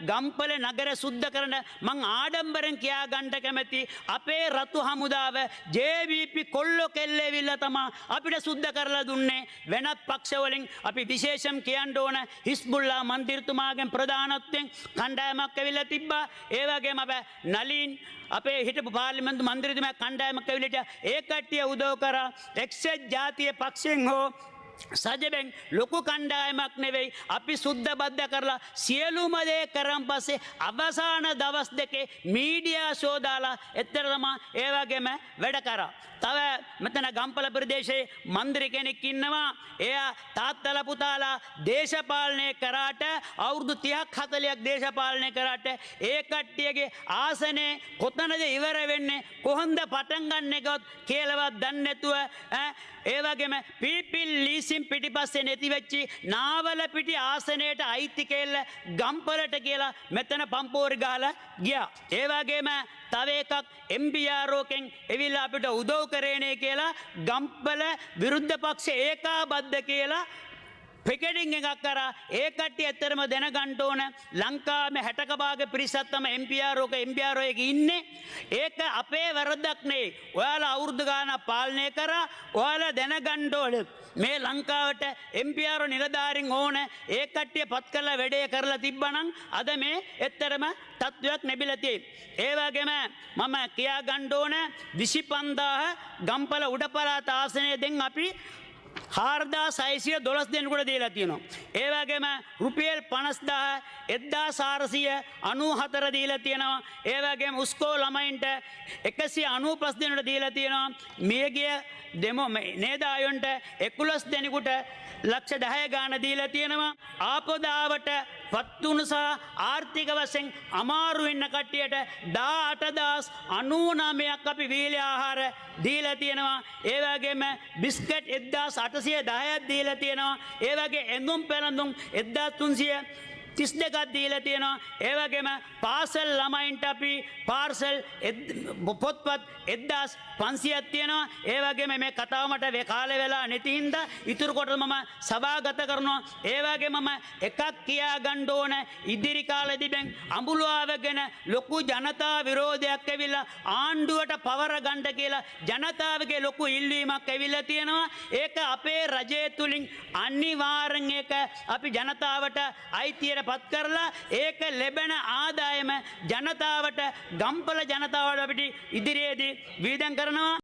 ගම්පල නගර සුද්ධ කරන මං ආඩම්බරෙන් කියා ගන්න කැමැති අපේ රතු හමුදාව JVP කොල්ලෝ කෙල්ලේවිල්ලා තමයි අපිට සුද්ධ කරලා දුන්නේ වෙනත් පක්ෂ වලින් අපි විශේෂම් කියන්න ඕන හිස්බුල්ලා මන්ත්‍රීතුමාගෙන් ප්‍රධානත්වයෙන් කණ්ඩායමක් ඇවිල්ලා තිබ්බා ඒ වගේම අපේ නලින් අපේ හිටපු පාර්ලිමේන්තු මන්ත්‍රීතුමා කණ්ඩායමක් ඇවිල්ලා ඒ කට්ටිය උදව් කරා එක්සත් ජාතික පක්ෂයෙන් හෝ සජබෙන් ලොකු කණ්ඩායමක් නෙවෙයි අපි සුද්ධ බද්ධ කරලා සියලුම දේ කරන් පස්සේ අවසාන දවස් දෙකේ මීඩියා ෂෝ දාලා එතන තමයි ඒ වගේම වැඩ කරා. තව මෙතන ගම්පල ප්‍රදේශයේ മന്ത്രി කෙනෙක් ඉන්නවා. එයා තාත්තලා පුතාලා දේශපාලනය කරාට අවුරුදු 30ක් 40ක් දේශපාලනය කරාට ඒ කට්ටියගේ ආසනේ කොතනද ඉවර වෙන්නේ කොහොමද පටන් ගන්න එකවත් කියලාවත් දන්නේ නැතුව ඒ වගේම පීපිල් ලීසින් පිටිපස්සේ නැති වෙච්චි නාවල පිටි ආසනයට අයිති කෙල්ල ගම්පලට කියලා මෙතන පම්පෝරි ගහලා ගියා. ඒ වගේම තව එකක් MPRෝකෙන් එවිලා අපිට උදව් කරේනේ කියලා ගම්පල විරුද්ධ පක්ෂ ඒකාබද්ධ කියලා පිකටින් එකක් කරා ඒ කට්ටිය ඇත්තටම දැනගන්න ඕන ලංකාවේ 60ක භාග පිරිසක් තමයි MPRෝක එකේ ඉන්නේ. ඒක අපේ වැරද්දක් නෙවෙයි. ඔයාලා අවුරුදු ගානක් පාලනය කරා. ඔයාලා දැනගන්න ඕන මේ ලංකාවට MPRෝ නිලධාරීන් ඕන ඒ කට්ටිය පත් කරලා වැඩේ කරලා තිබ්බනම් අද මේ ඇත්තටම තත්වයක් ලැබිලා තියෙන්නේ. ඒ වගේම මම කියා ගන්න ඕන 25000 ගම්පල උඩ පළාත ආසනය දෙන් අපි 4612 දෙනෙකුට දීලා තියෙනවා. ඒ වගේම රුපියල් 50000 1494 දීලා තියෙනවා. ඒ වගේම උස්කෝ ළමයින්ට 195 දෙනෙකුට දීලා තියෙනවා. මියගිය දෙමෝ නේදායොන්ට 11 දෙනෙකුට ලක්ෂ 10 ගාන දීලා තියෙනවා. ආපදාවට පත්තුණු සහ ආර්ථික වශයෙන් අමාරු වෙන්න කට්ටියට 18099ක් අපි වීලි ආහාර දීලා තියෙනවා. ඒ වගේම බිස්කට් 1810ක් දීලා තියෙනවා. ඒ වගේ ඇඳුම් පැළඳුම් 1332ක් දීලා තියෙනවා. ඒ වගේම පාසල් ළමයින්ට අපි පාර්සල් පොත්පත් 1500ක් තියෙනවා. ඒ වගේම මේ කතාව මට කාලේ වෙලා නැති හින්දා ඉතුරු කොට මම සභාගත කරනවා. ඒ වගේම මම එකක් කියා ගන්න ඕන ඉදිරි කාලෙදී දැන් අඹුලාවගෙන ලොකු ජනතා විරෝධයක් ඇවිල්ලා ආණ්ඩුවට පවර ගන්න කියලා ජනතාවගේ ලොකු ඉල්ලීමක් ඇවිල්ලා තියෙනවා. ඒක අපේ රජය තුලින් අනිවාර්යෙන් ඒක අපි ජනතාවට අයිතියට පත් කරලා ඒක ලැබෙන ආදායම ජනතාවට ගම්පල ජනතාවට අපිට ඉදිරියේදී වියදම් කරනවා.